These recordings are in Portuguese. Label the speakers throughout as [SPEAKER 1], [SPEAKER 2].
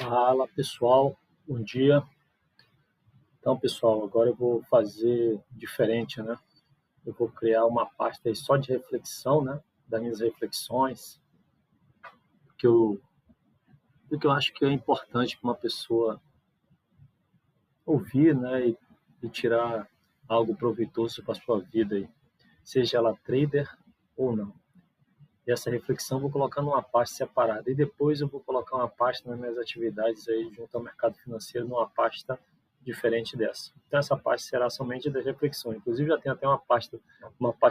[SPEAKER 1] Fala pessoal, bom dia. Então pessoal, agora eu vou fazer diferente, né? Eu vou criar uma pasta aí só de reflexão, né? Das minhas reflexões, que eu, do que eu acho que é importante para uma pessoa ouvir, né? E tirar algo proveitoso para a sua vida aí, seja ela trader ou não. E essa reflexão eu vou colocar numa pasta separada e depois eu vou colocar uma pasta nas minhas atividades aí junto ao mercado financeiro numa pasta diferente dessa. Então essa pasta será somente da reflexão. Inclusive já tem até uma pasta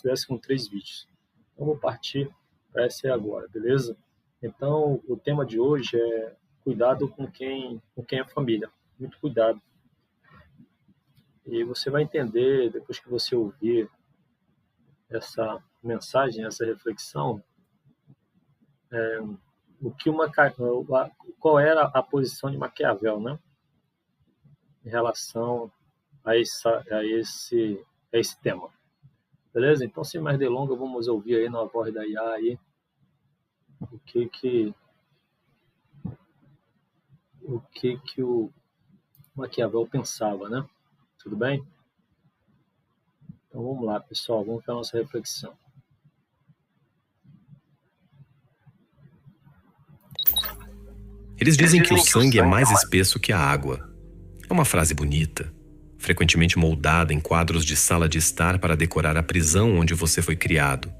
[SPEAKER 1] dessa com 3 vídeos. Então vou partir para essa aí agora, beleza? Então o tema de hoje é cuidado com quem é família. Muito cuidado. E você vai entender depois que você ouvir essa mensagem, essa reflexão, o que qual era a posição de Maquiavel, né, em relação a esse tema. Beleza? Então, sem mais delongas, vamos ouvir aí na voz da IA aí o Maquiavel pensava, né? Tudo bem? Então vamos lá, pessoal, vamos para a nossa reflexão.
[SPEAKER 2] Eles dizem que o sangue é mais espesso que a água. É uma frase bonita, frequentemente moldada em quadros de sala de estar para decorar a prisão onde você foi criado.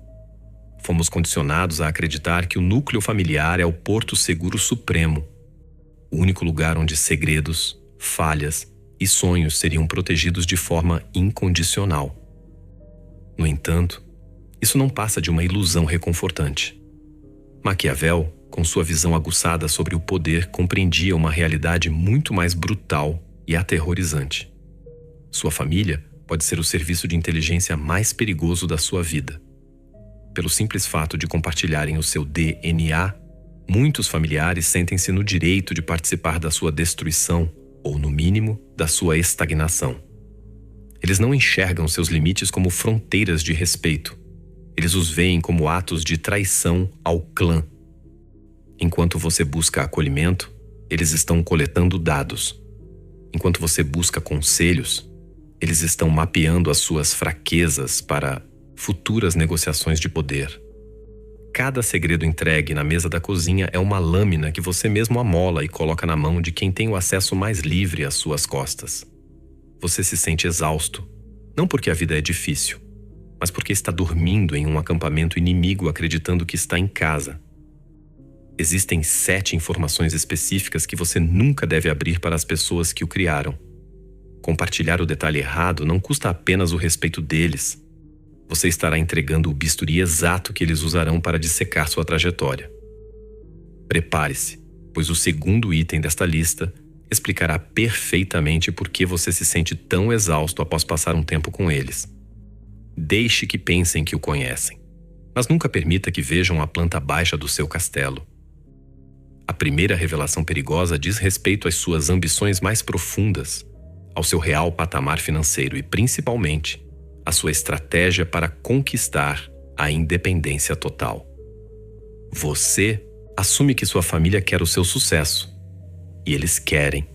[SPEAKER 2] Fomos condicionados a acreditar que o núcleo familiar é o porto seguro supremo, o único lugar onde segredos, falhas e sonhos seriam protegidos de forma incondicional. No entanto, isso não passa de uma ilusão reconfortante. Maquiavel, com sua visão aguçada sobre o poder, compreendia uma realidade muito mais brutal e aterrorizante. Sua família pode ser o serviço de inteligência mais perigoso da sua vida. Pelo simples fato de compartilharem o seu DNA, muitos familiares sentem-se no direito de participar da sua destruição ou, no mínimo, da sua estagnação. Eles não enxergam seus limites como fronteiras de respeito. Eles os veem como atos de traição ao clã. Enquanto você busca acolhimento, eles estão coletando dados. Enquanto você busca conselhos, eles estão mapeando as suas fraquezas para futuras negociações de poder. Cada segredo entregue na mesa da cozinha é uma lâmina que você mesmo amola e coloca na mão de quem tem o acesso mais livre às suas costas. Você se sente exausto, não porque a vida é difícil, mas porque está dormindo em um acampamento inimigo acreditando que está em casa. Existem 7 informações específicas que você nunca deve abrir para as pessoas que o criaram. Compartilhar o detalhe errado não custa apenas o respeito deles. Você estará entregando o bisturi exato que eles usarão para dissecar sua trajetória. Prepare-se, pois o segundo item desta lista explicará perfeitamente por que você se sente tão exausto após passar um tempo com eles. Deixe que pensem que o conhecem, mas nunca permita que vejam a planta baixa do seu castelo. A primeira revelação perigosa diz respeito às suas ambições mais profundas, ao seu real patamar financeiro e, principalmente, à sua estratégia para conquistar a independência total. Você assume que sua família quer o seu sucesso, e eles querem,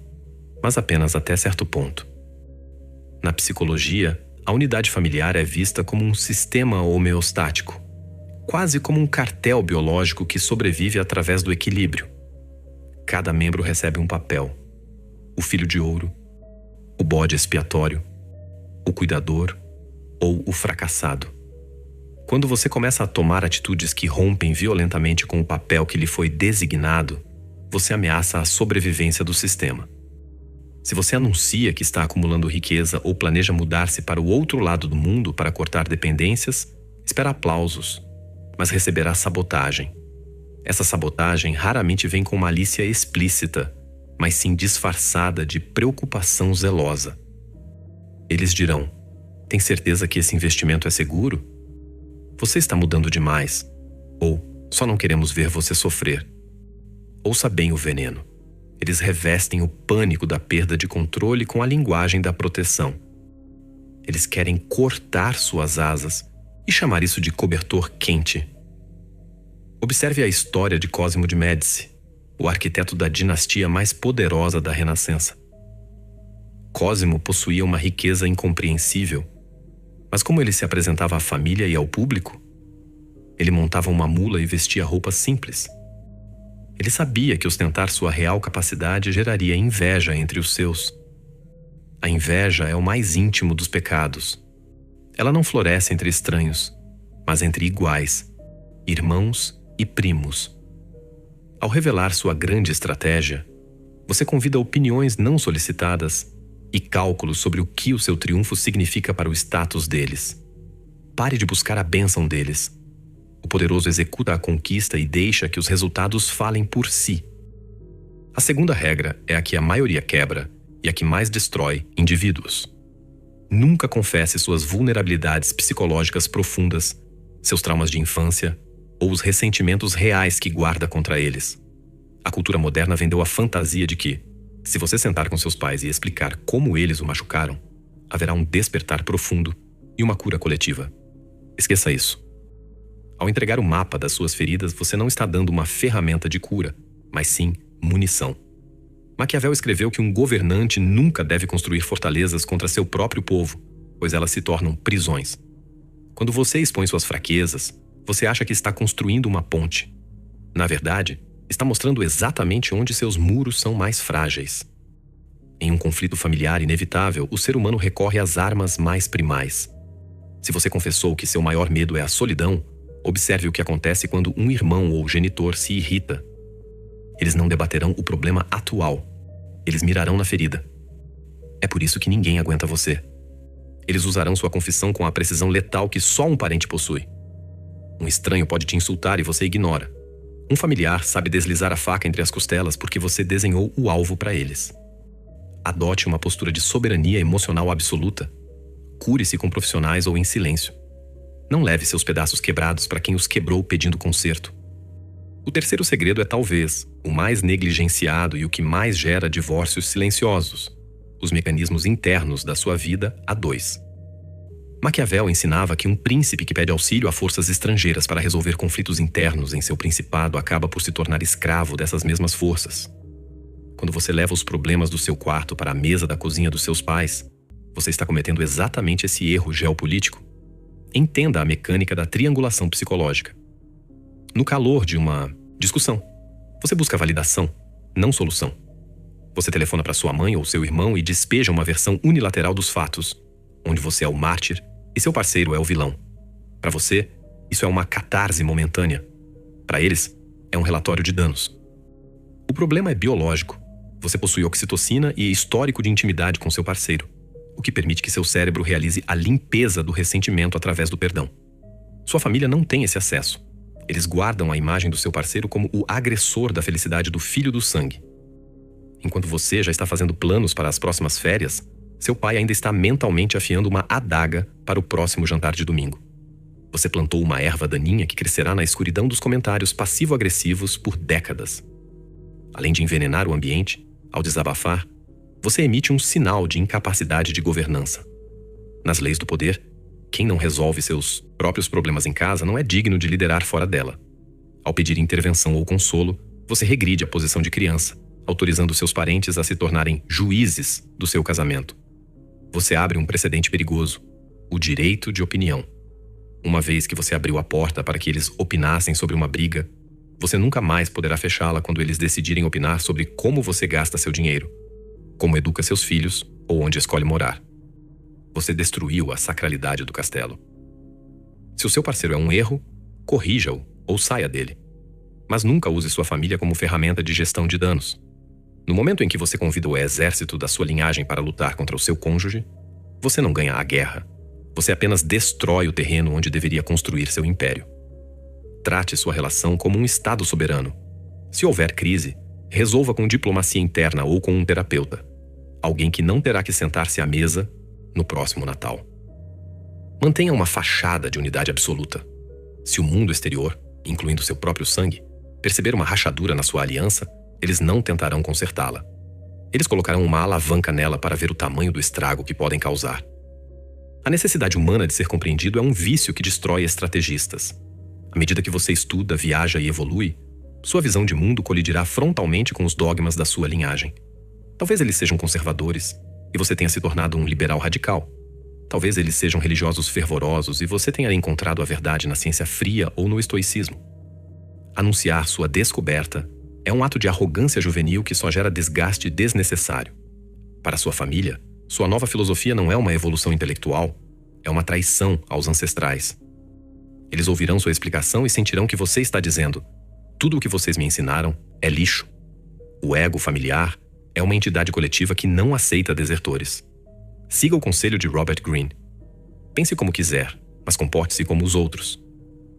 [SPEAKER 2] mas apenas até certo ponto. Na psicologia, a unidade familiar é vista como um sistema homeostático, quase como um cartel biológico que sobrevive através do equilíbrio. Cada membro recebe um papel: o filho de ouro, o bode expiatório, o cuidador ou o fracassado. Quando você começa a tomar atitudes que rompem violentamente com o papel que lhe foi designado, você ameaça a sobrevivência do sistema. Se você anuncia que está acumulando riqueza ou planeja mudar-se para o outro lado do mundo para cortar dependências, espera aplausos, mas receberá sabotagem. Essa sabotagem raramente vem com malícia explícita, mas sim disfarçada de preocupação zelosa. Eles dirão: tem certeza que esse investimento é seguro? Você está mudando demais. Ou só não queremos ver você sofrer. Ouça bem o veneno. Eles revestem o pânico da perda de controle com a linguagem da proteção. Eles querem cortar suas asas e chamar isso de cobertor quente. Observe a história de Cosimo de Médici. o arquiteto da dinastia mais poderosa da Renascença. Cosimo possuía uma riqueza incompreensível, mas como ele se apresentava à família e ao público? Ele montava uma mula e vestia roupas simples. Ele sabia que ostentar sua real capacidade geraria inveja entre os seus. A inveja é o mais íntimo dos pecados. Ela não floresce entre estranhos, mas entre iguais, irmãos e primos. Ao revelar sua grande estratégia, você convida opiniões não solicitadas e cálculos sobre o que o seu triunfo significa para o status deles. Pare de buscar a bênção deles. O poderoso executa a conquista e deixa que os resultados falem por si. A segunda regra é a que a maioria quebra e a que mais destrói indivíduos. Nunca confesse suas vulnerabilidades psicológicas profundas, seus traumas de infância ou os ressentimentos reais que guarda contra eles. A cultura moderna vendeu a fantasia de que, se você sentar com seus pais e explicar como eles o machucaram, haverá um despertar profundo e uma cura coletiva. Esqueça isso. Ao entregar o mapa das suas feridas, você não está dando uma ferramenta de cura, mas sim munição. Maquiavel escreveu que um governante nunca deve construir fortalezas contra seu próprio povo, pois elas se tornam prisões. Quando você expõe suas fraquezas, você acha que está construindo uma ponte. Na verdade, está mostrando exatamente onde seus muros são mais frágeis. Em um conflito familiar inevitável, o ser humano recorre às armas mais primais. Se você confessou que seu maior medo é a solidão, observe o que acontece quando um irmão ou genitor se irrita. Eles não debaterão o problema atual. Eles mirarão na ferida. É por isso que ninguém aguenta você. Eles usarão sua confissão com a precisão letal que só um parente possui. Um estranho pode te insultar e você ignora. Um familiar sabe deslizar a faca entre as costelas porque você desenhou o alvo para eles. Adote uma postura de soberania emocional absoluta. Cure-se com profissionais ou em silêncio. Não leve seus pedaços quebrados para quem os quebrou pedindo conserto. O terceiro segredo é talvez o mais negligenciado e o que mais gera divórcios silenciosos: os mecanismos internos da sua vida a dois. Maquiavel ensinava que um príncipe que pede auxílio a forças estrangeiras para resolver conflitos internos em seu principado acaba por se tornar escravo dessas mesmas forças. Quando você leva os problemas do seu quarto para a mesa da cozinha dos seus pais, você está cometendo exatamente esse erro geopolítico. Entenda a mecânica da triangulação psicológica. No calor de uma discussão, você busca validação, não solução. Você telefona para sua mãe ou seu irmão e despeja uma versão unilateral dos fatos, onde você é o mártir e seu parceiro é o vilão. Para você, isso é uma catarse momentânea. Para eles, é um relatório de danos. O problema é biológico. Você possui oxitocina e histórico de intimidade com seu parceiro, o que permite que seu cérebro realize a limpeza do ressentimento através do perdão. Sua família não tem esse acesso. Eles guardam a imagem do seu parceiro como o agressor da felicidade do filho do sangue. Enquanto você já está fazendo planos para as próximas férias, seu pai ainda está mentalmente afiando uma adaga para o próximo jantar de domingo. Você plantou uma erva daninha que crescerá na escuridão dos comentários passivo-agressivos por décadas. Além de envenenar o ambiente, ao desabafar, você emite um sinal de incapacidade de governança. Nas leis do poder, quem não resolve seus próprios problemas em casa não é digno de liderar fora dela. Ao pedir intervenção ou consolo, você regride a posição de criança, autorizando seus parentes a se tornarem juízes do seu casamento. Você abre um precedente perigoso: o direito de opinião. Uma vez que você abriu a porta para que eles opinassem sobre uma briga, você nunca mais poderá fechá-la quando eles decidirem opinar sobre como você gasta seu dinheiro, como educa seus filhos ou onde escolhe morar. Você destruiu a sacralidade do castelo. Se o seu parceiro é um erro, corrija-o ou saia dele. Mas nunca use sua família como ferramenta de gestão de danos. No momento em que você convida o exército da sua linhagem para lutar contra o seu cônjuge, você não ganha a guerra. Você apenas destrói o terreno onde deveria construir seu império. Trate sua relação como um estado soberano. Se houver crise, resolva com diplomacia interna ou com um terapeuta. Alguém que não terá que sentar-se à mesa no próximo Natal. Mantenha uma fachada de unidade absoluta. Se o mundo exterior, incluindo seu próprio sangue, perceber uma rachadura na sua aliança, eles não tentarão consertá-la. Eles colocarão uma alavanca nela para ver o tamanho do estrago que podem causar. A necessidade humana de ser compreendido é um vício que destrói estrategistas. À medida que você estuda, viaja e evolui, Sua visão de mundo colidirá frontalmente com os dogmas da sua linhagem. Talvez eles sejam conservadores e você tenha se tornado um liberal radical. Talvez eles sejam religiosos fervorosos e você tenha encontrado a verdade na ciência fria ou no estoicismo. Anunciar sua descoberta é um ato de arrogância juvenil que só gera desgaste desnecessário. Para sua família, sua nova filosofia não é uma evolução intelectual, é uma traição aos ancestrais. Eles ouvirão sua explicação e sentirão que você está dizendo: tudo o que vocês me ensinaram é lixo. O ego familiar é uma entidade coletiva que não aceita desertores. Siga o conselho de Robert Greene. Pense como quiser, mas comporte-se como os outros.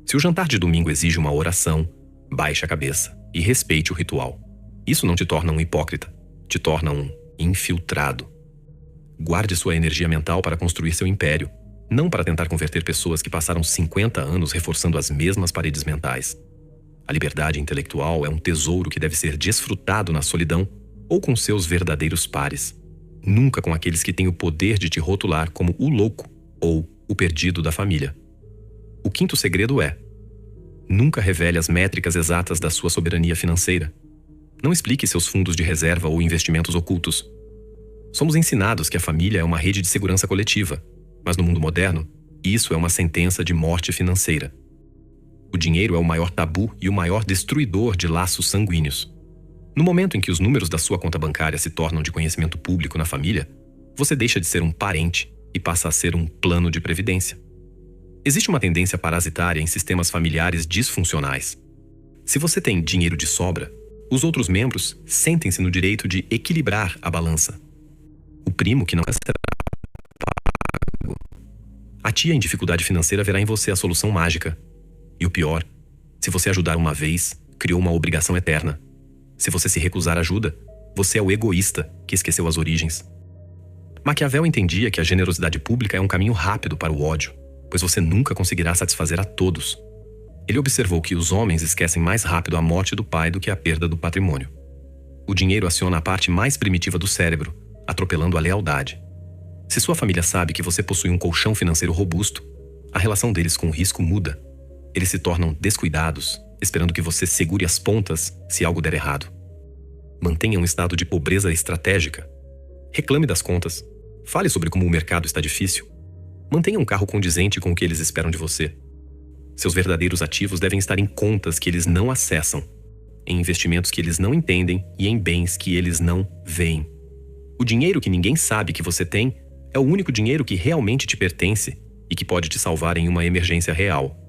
[SPEAKER 2] Se o jantar de domingo exige uma oração, baixe a cabeça e respeite o ritual. Isso não te torna um hipócrita, te torna um infiltrado. Guarde sua energia mental para construir seu império, não para tentar converter pessoas que passaram 50 anos reforçando as mesmas paredes mentais. A liberdade intelectual é um tesouro que deve ser desfrutado na solidão ou com seus verdadeiros pares, nunca com aqueles que têm o poder de te rotular como o louco ou o perdido da família. O quinto segredo é: nunca revele as métricas exatas da sua soberania financeira. Não explique seus fundos de reserva ou investimentos ocultos. Somos ensinados que a família é uma rede de segurança coletiva, mas no mundo moderno, isso é uma sentença de morte financeira. O dinheiro é o maior tabu e o maior destruidor de laços sanguíneos. No momento em que os números da sua conta bancária se tornam de conhecimento público na família, você deixa de ser um parente e passa a ser um plano de previdência. Existe uma tendência parasitária em sistemas familiares disfuncionais. Se você tem dinheiro de sobra, os outros membros sentem-se no direito de equilibrar a balança. O primo que não será pago. A tia em dificuldade financeira verá em você a solução mágica. E o pior, se você ajudar uma vez, criou uma obrigação eterna. Se você se recusar ajuda, você é o egoísta que esqueceu as origens. Maquiavel entendia que a generosidade pública é um caminho rápido para o ódio, pois você nunca conseguirá satisfazer a todos. Ele observou que os homens esquecem mais rápido a morte do pai do que a perda do patrimônio. O dinheiro aciona a parte mais primitiva do cérebro, atropelando a lealdade. Se sua família sabe que você possui um colchão financeiro robusto, a relação deles com o risco muda. Eles se tornam descuidados, esperando que você segure as pontas se algo der errado. Mantenha um estado de pobreza estratégica. Reclame das contas. Fale sobre como o mercado está difícil. Mantenha um carro condizente com o que eles esperam de você. Seus verdadeiros ativos devem estar em contas que eles não acessam, em investimentos que eles não entendem e em bens que eles não veem. O dinheiro que ninguém sabe que você tem é o único dinheiro que realmente te pertence e que pode te salvar em uma emergência real.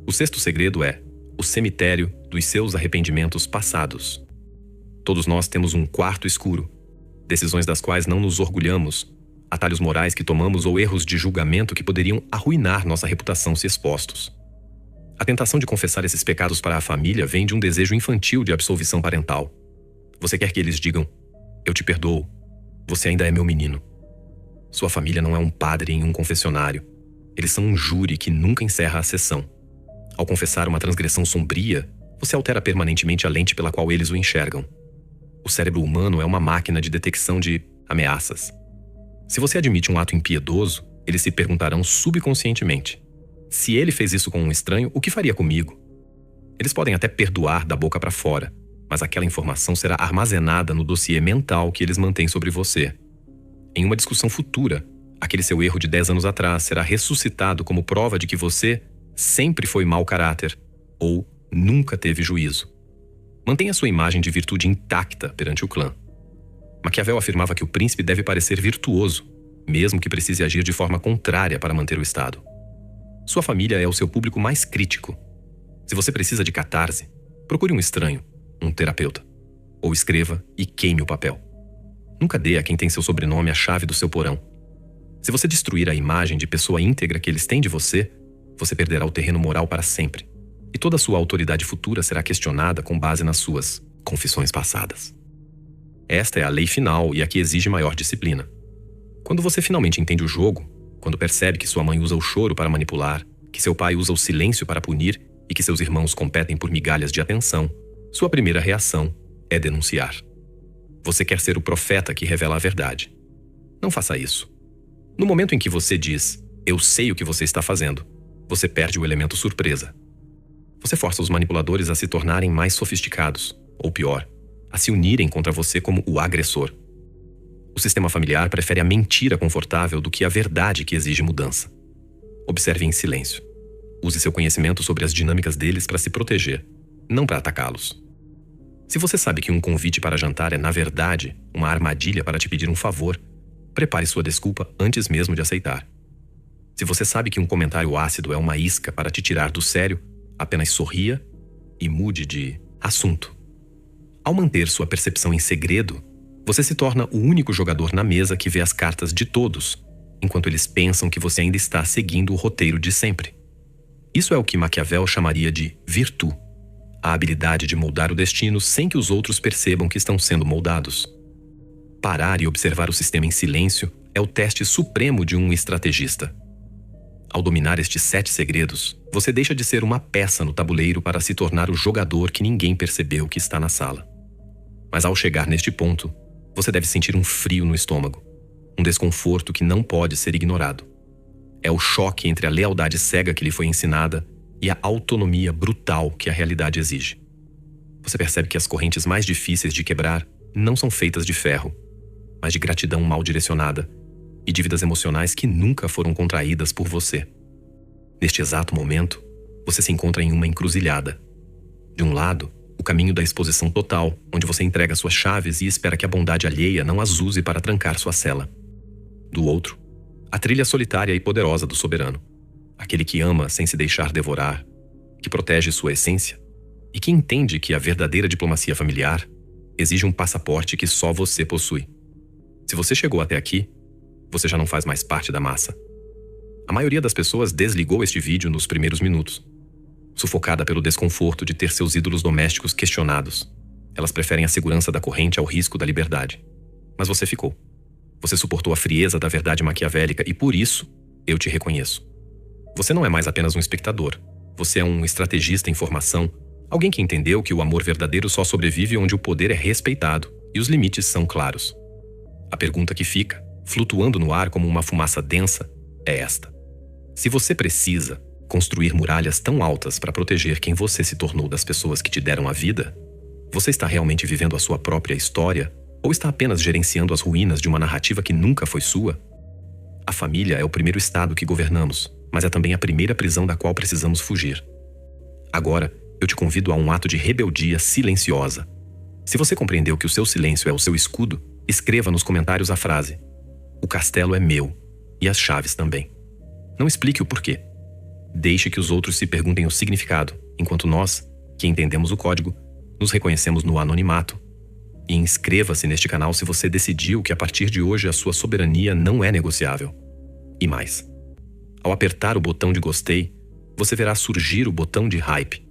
[SPEAKER 2] O sexto segredo é o cemitério dos seus arrependimentos passados. Todos nós temos um quarto escuro, decisões das quais não nos orgulhamos, atalhos morais que tomamos ou erros de julgamento que poderiam arruinar nossa reputação se expostos. A tentação de confessar esses pecados para a família vem de um desejo infantil de absolvição parental. Você quer que eles digam: eu te perdoo, você ainda é meu menino. Sua família não é um padre em um confessionário. Eles são um júri que nunca encerra a sessão. Ao confessar uma transgressão sombria, você altera permanentemente a lente pela qual eles o enxergam. O cérebro humano é uma máquina de detecção de ameaças. Se você admite um ato impiedoso, eles se perguntarão subconscientemente: se ele fez isso com um estranho, o que faria comigo? Eles podem até perdoar da boca para fora, mas aquela informação será armazenada no dossiê mental que eles mantêm sobre você. Em uma discussão futura, aquele seu erro de 10 anos atrás será ressuscitado como prova de que você sempre foi mau caráter ou nunca teve juízo. Mantenha sua imagem de virtude intacta perante o clã. Maquiavel afirmava que o príncipe deve parecer virtuoso, mesmo que precise agir de forma contrária para manter o Estado. Sua família é o seu público mais crítico. Se você precisa de catarse, procure um estranho, um terapeuta. Ou escreva e queime o papel. Nunca dê a quem tem seu sobrenome a chave do seu porão. Se você destruir a imagem de pessoa íntegra que eles têm de você, você perderá o terreno moral para sempre. E toda a sua autoridade futura será questionada com base nas suas confissões passadas. Esta é a lei final e a que exige maior disciplina. Quando você finalmente entende o jogo, quando percebe que sua mãe usa o choro para manipular, que seu pai usa o silêncio para punir e que seus irmãos competem por migalhas de atenção, sua primeira reação é denunciar. Você quer ser o profeta que revela a verdade. Não faça isso. No momento em que você diz: eu sei o que você está fazendo, você perde o elemento surpresa. Você força os manipuladores a se tornarem mais sofisticados, ou pior, a se unirem contra você como o agressor. O sistema familiar prefere a mentira confortável do que a verdade que exige mudança. Observe em silêncio. Use seu conhecimento sobre as dinâmicas deles para se proteger, não para atacá-los. Se você sabe que um convite para jantar é, na verdade, uma armadilha para te pedir um favor, prepare sua desculpa antes mesmo de aceitar. Se você sabe que um comentário ácido é uma isca para te tirar do sério, apenas sorria e mude de assunto. Ao manter sua percepção em segredo, você se torna o único jogador na mesa que vê as cartas de todos, enquanto eles pensam que você ainda está seguindo o roteiro de sempre. Isso é o que Maquiavel chamaria de virtu, a habilidade de moldar o destino sem que os outros percebam que estão sendo moldados. Parar e observar o sistema em silêncio é o teste supremo de um estrategista. Ao dominar estes 7 segredos, você deixa de ser uma peça no tabuleiro para se tornar o jogador que ninguém percebeu que está na sala. Mas ao chegar neste ponto, você deve sentir um frio no estômago, um desconforto que não pode ser ignorado. É o choque entre a lealdade cega que lhe foi ensinada e a autonomia brutal que a realidade exige. Você percebe que as correntes mais difíceis de quebrar não são feitas de ferro, mas de gratidão mal direcionada e dívidas emocionais que nunca foram contraídas por você. Neste exato momento, você se encontra em uma encruzilhada. De um lado, o caminho da exposição total, onde você entrega suas chaves e espera que a bondade alheia não as use para trancar sua cela. Do outro, a trilha solitária e poderosa do soberano, aquele que ama sem se deixar devorar, que protege sua essência e que entende que a verdadeira diplomacia familiar exige um passaporte que só você possui. Se você chegou até aqui, você já não faz mais parte da massa. A maioria das pessoas desligou este vídeo nos primeiros minutos, sufocada pelo desconforto de ter seus ídolos domésticos questionados. Elas preferem a segurança da corrente ao risco da liberdade. Mas você ficou. Você suportou a frieza da verdade maquiavélica e por isso, eu te reconheço. Você não é mais apenas um espectador. Você é um estrategista em formação, alguém que entendeu que o amor verdadeiro só sobrevive onde o poder é respeitado e os limites são claros. A pergunta que fica, flutuando no ar como uma fumaça densa, é esta: se você precisa construir muralhas tão altas para proteger quem você se tornou das pessoas que te deram a vida, você está realmente vivendo a sua própria história ou está apenas gerenciando as ruínas de uma narrativa que nunca foi sua? A família é o primeiro estado que governamos, mas é também a primeira prisão da qual precisamos fugir. Agora, eu te convido a um ato de rebeldia silenciosa. Se você compreendeu que o seu silêncio é o seu escudo, escreva nos comentários a frase: "O castelo é meu, e as chaves também." Não explique o porquê. Deixe que os outros se perguntem o significado, enquanto nós, que entendemos o código, nos reconhecemos no anonimato. E inscreva-se neste canal se você decidiu que a partir de hoje a sua soberania não é negociável. E mais, ao apertar o botão de gostei, você verá surgir o botão de hype.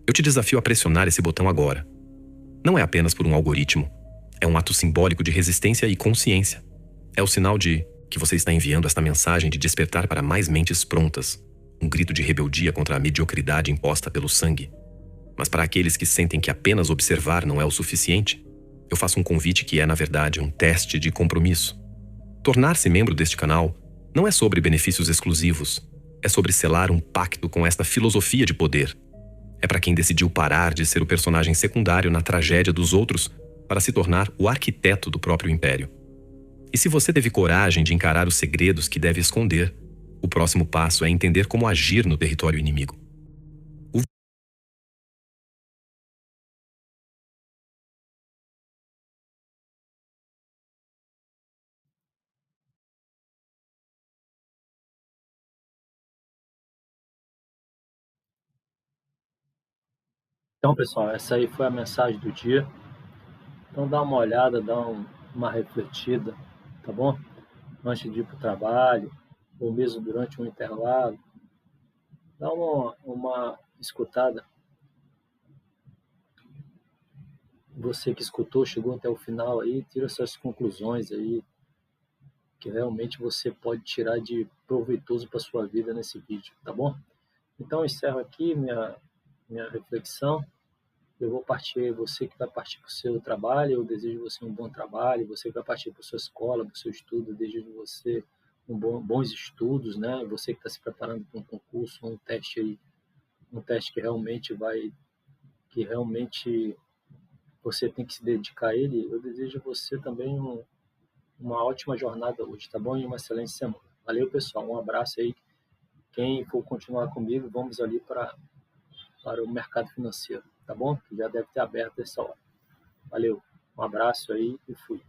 [SPEAKER 2] Eu te desafio a pressionar esse botão agora. Não é apenas por um algoritmo. É um ato simbólico de resistência e consciência. É o sinal de que você está enviando esta mensagem de despertar para mais mentes prontas. Um grito de rebeldia contra a mediocridade imposta pelo sangue. Mas para aqueles que sentem que apenas observar não é o suficiente, eu faço um convite que é, na verdade, um teste de compromisso. Tornar-se membro deste canal não é sobre benefícios exclusivos. É sobre selar um pacto com esta filosofia de poder. É para quem decidiu parar de ser o personagem secundário na tragédia dos outros para se tornar o arquiteto do próprio império. E se você teve coragem de encarar os segredos que deve esconder, o próximo passo é entender como agir no território inimigo.
[SPEAKER 1] Então, pessoal, essa aí foi a mensagem do dia. Então, dá uma olhada, uma refletida, tá bom? Antes de ir para o trabalho, ou mesmo durante um intervalo. Dá uma escutada. Você que escutou, chegou até o final aí, tira suas conclusões aí, que realmente você pode tirar de proveitoso para sua vida nesse vídeo, tá bom? Então, eu encerro aqui minha reflexão. Eu vou partir, você que vai partir para o seu trabalho, eu desejo você um bom trabalho, você que vai partir para a sua escola, para o seu estudo, eu desejo você bons estudos, né? Você que está se preparando para um concurso, um teste aí um teste que realmente você tem que se dedicar a ele. Eu desejo a você também uma ótima jornada hoje, tá bom? E uma excelente semana. Valeu, pessoal. Um abraço aí. Quem for continuar comigo, vamos ali para o mercado financeiro, tá bom? Que já deve ter aberto essa hora. Valeu. Um abraço aí e fui.